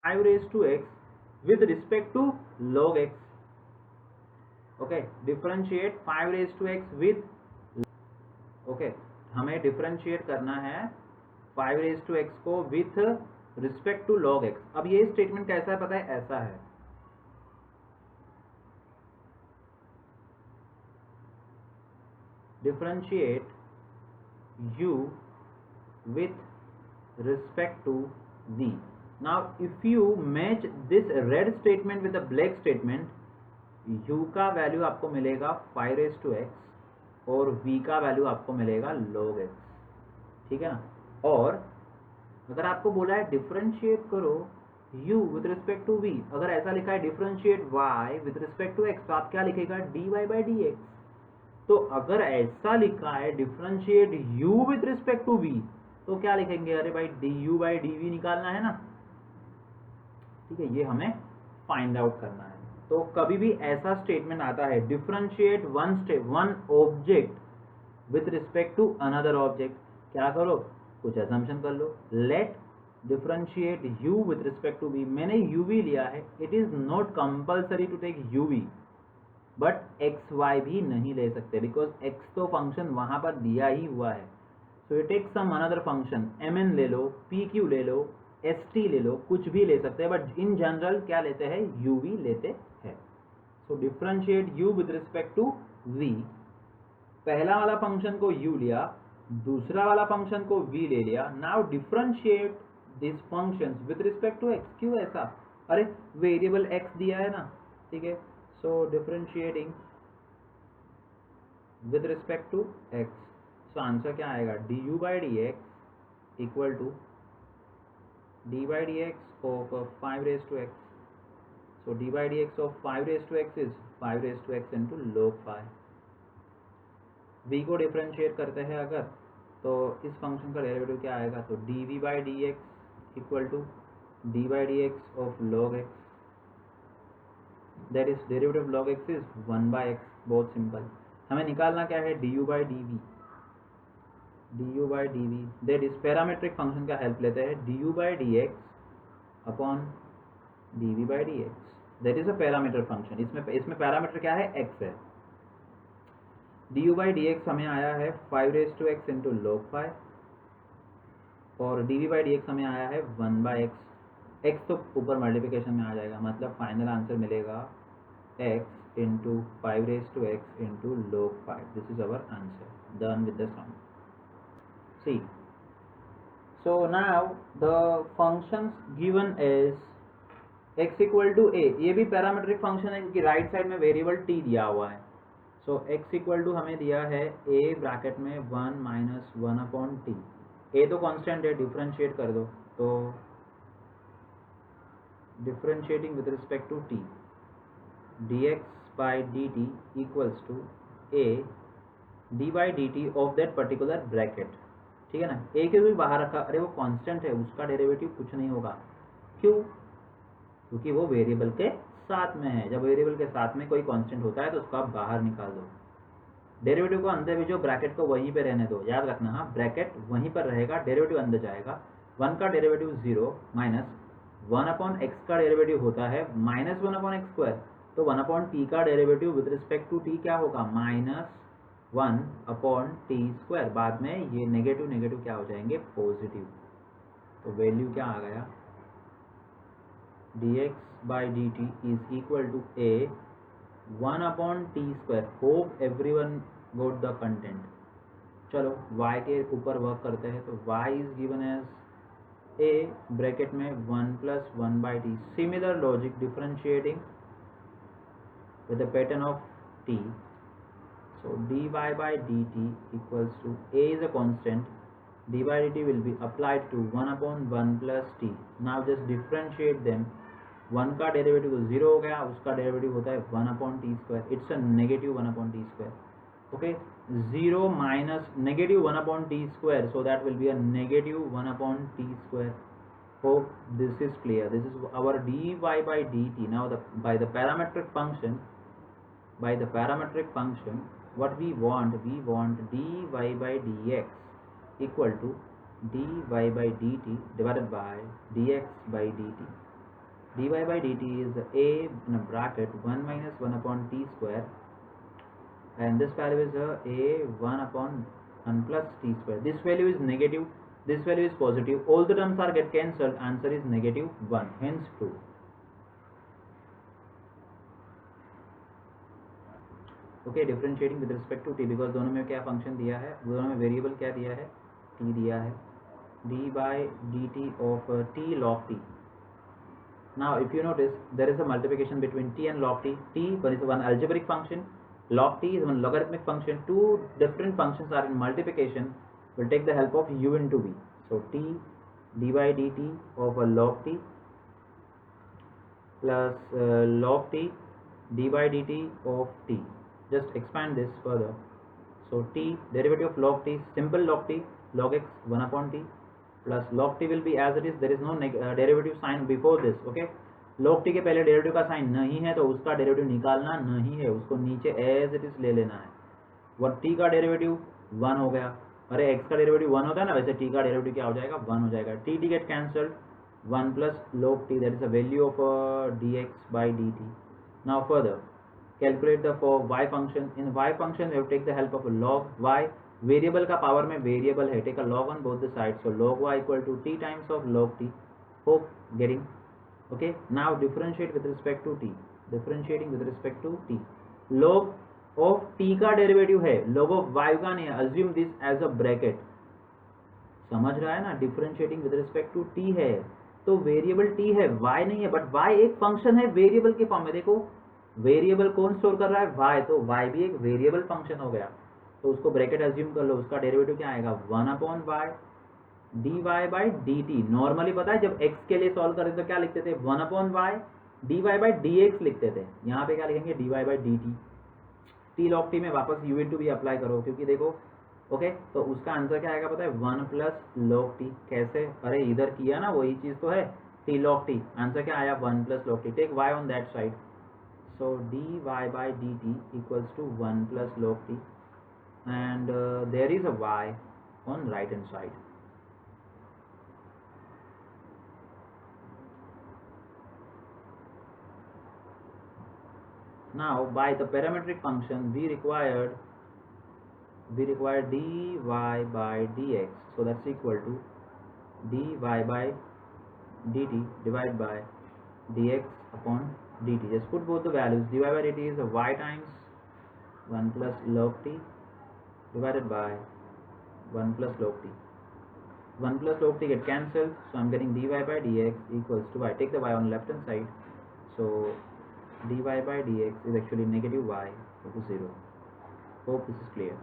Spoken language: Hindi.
5 raised to x with respect to log x. Okay, differentiate 5 raised to x with, okay, हमें डिफरेंशिएट करना है 5 raised to x को with respect to log x. अब ये स्टेटमेंट कैसा है पता है, ऐसा है, differentiate u with respect to v. Now if you match this red statement with the black statement, u का वैल्यू आपको मिलेगा 5 raised to x और v का वैल्यू आपको मिलेगा log x. ठीक है ना. और अगर आपको बोला है डिफरेंशिएट करो u with respect to v, अगर ऐसा लिखा है differentiate y with respect to x, तो आप क्या लिखेगा, dy by dx. तो अगर ऐसा लिखा है differentiate u with respect to v, तो क्या लिखेंगे, अरे भाई du by dv निकालना है ना. ठीक है, ये हमें फाइंड आउट करना है. तो कभी भी ऐसा स्टेटमेंट आता है differentiate one object with respect to another object, क्या करो, कुछ असम्पशन कर लो. Let differentiate u with respect to v. मैंने uv लिया है, it is not compulsory to take uv, but X Y भी नहीं ले सकते, बिकॉज एक्स तो फंक्शन वहां पर दिया ही हुआ है. So you take some another function, mn ले लो, pq ले लो, st ले लो, कुछ भी ले सकते हैं, बट इन जनरल क्या लेते हैं, uv लेते हैं. So differentiate u with respect to v. पहला वाला फंक्शन को u लिया, दूसरा वाला फंक्शन को v ले लिया. Now differentiate this function with respect to x. क्यों ऐसा, अरे वेरिएबल x दिया है ना. ठीक है, so differentiating with respect to x, so answer क्या आएगा, du by dx equal to d by dx of 5 raised to x. so d by dx of 5 raised to x is 5 raised to x into log 5. v को डिफरेंशिएट करते हैं अगर, तो इस फंक्शन का डेरिवेटिव क्या आएगा, तो dv by dx equal to d by dx of log x, that is derivative of log x is 1 by x. बहुत सिंपल. हमें निकालना क्या है, du by dv. du by dv that is parametric function का हेल्प लेते हैं, du by dx upon dv by dx, that is a parameter function. इसमें पैरामीटर क्या है, x है. du by dx हमें आया है 5 raised to x into log 5, और dv by dx हमें आया है 1 by x. x तो ऊपर मल्टीप्लिकेशन में आ जाएगा, मतलब फाइनल आंसर मिलेगा x into 5 raised to x into log 5. This is our answer. Done with the sum. See, so now the functions given is x equal to a. ये भी पैरामेट्रिक फंक्शन है क्योंकि राइट साइड में वेरिएबल t दिया हुआ है. so x इक्वल टू हमें दिया है a ब्रैकेट में 1 माइनस 1 अपॉन टी. a तो कांस्टेंट है, डिफरेंशिएट कर दो, तो differentiating with respect to t, dx by dt equals to a d by dt of that particular bracket. ठीक है ना. a के भी बाहर रखा, अरे वो कांस्टेंट है, उसका डेरिवेटिव कुछ नहीं होगा. क्यों, क्योंकि वो वेरिएबल के साथ में है. जब वेरिएबल के साथ में कोई कांस्टेंट होता है तो उसको आप बाहर निकाल दो. डेरिवेटिव को अंदर भी जो ब्रैकेट को वहीं पे रहने दो, याद रखना. हाँ, ब्रैकेट वहीं पर रहेगा, डेरिवेटिव अंदर जाएगा. 1 का डेरिवेटिव 0 माइनस 1 अपॉन एक्स का डेरिवेटिव होता है माइनस 1 अपॉन एक्स स्क्वायर. तो 1 अपॉन टी का derivative with respect to T क्या होगा, माइनस 1 अपॉन टी स्क्वायर. बाद में ये नेगेटिव नेगेटिव क्या हो जाएंगे, पॉजिटिव. तो वैल्यू क्या आ गया, dx by dt is equal to a 1 upon t square. Hope everyone got the content. चलो y के ऊपर वर्क करते हैं. तो y is given as a bracket में 1 plus 1 by t. Similar logic, differentiating with the pattern of t. So dy by dt equals to a is a constant, dy by dt will be applied to 1 upon 1 plus t. Now just differentiate them. 1 का डेरिवेटिव 0 हो गया, उसका डेरिवेटिव होता है 1 upon t square. It's a negative 1 upon t square. Okay, 0 minus negative 1 upon t square, so that will be a negative 1 upon t square. Hope this is clear. This is our dy by dt. Now by the parametric function, what we want dy by dx equal to dy by dt divided by dx by dt. dy by dt is a in a bracket 1 minus 1 upon t square, and this value is a 1 upon 1 plus t square. This value is negative, this value is positive, all the terms are get cancelled, answer is negative 1, hence true. Okay, differentiating with respect to T, because दोनों में क्या फंक्शन दिया है, दोनों में वेरिएबल क्या दिया है, टी दिया है, D by D T of T log T. Now if you notice there is a multiplication between t and log t. T is one algebraic function, log t is one logarithmic function. Two different functions are in multiplication. We'll take the help of u into v. So t d by dt of a log t plus log t d by dt of t. Just expand this further. So t derivative of log t, simple log t, log x 1 upon t, plus log t will be as it is, there is no derivative sign before this. Okay, log t के पहले डेरिवेटिव का साइन नहीं है तो उसका डेरिवेटिव निकालना नहीं है, उसको नीचे एज इट इज ले लेना है. वह t का डेरिवेटिव 1 हो गया, अरे x का डेरिवेटिव 1 होता है ना, वैसे t का डेरिवेटिव क्या हो जाएगा, 1 हो जाएगा. t get cancelled, 1 plus log t, that is a value of dx by dt. Now further calculate the for y function. In y function we have to take the help of a log y. Variable का पावर में वेरिएबल है, take a log on both the sides, so log y equal to t times of log t. Hope getting? Okay, now differentiate with respect to t. Differentiating with respect to t, log of t का डेरिवेटिव है, log of y का नहीं है. assume this as a bracket. समझ रहा है ना, differentiating with respect to t है तो वेरिएबल t है, y नहीं है, बट y एक फंक्शन है वेरिएबल के फॉर्म में. देखो वेरिएबल कौन स्टोर कर रहा है, y, तो y भी एक वेरिएबल फंक्शन हो गया, तो उसको ब्रैकेट अज्यूम कर लो. उसका डेरिवेटिव क्या आएगा, 1 upon y dy by dt. Normally पता है जब x के लिए सॉल्व करें तो क्या लिखते थे, 1 upon y dy by dx लिखते थे. यहाँ पे क्या लिखेंगे, dy by dt. t log t में वापस u इंटू भी अप्लाई करो, क्योंकि देखो ओके, तो उसका आंसर क्या आएगा पता है, 1 प्लस log t. कैसे, अरे इधर किया ना वही चीज तो है, t log t, आंसर क्या आया, 1 plus log t. Take y on that side. So dy by dt equals to 1 plus log t, and there is a y on right hand side. Now by the parametric function we required dy by dx, so that's equal to dy by dt divided by dx upon dt. Just put both the values. dy by dt is a y times 1 plus log t divided by 1 plus log t. 1 plus log t get cancelled, so I'm getting dy by dx equals to y. Take the y on left hand side, so dy by dx is actually negative y equal to 0. Hope this is clear.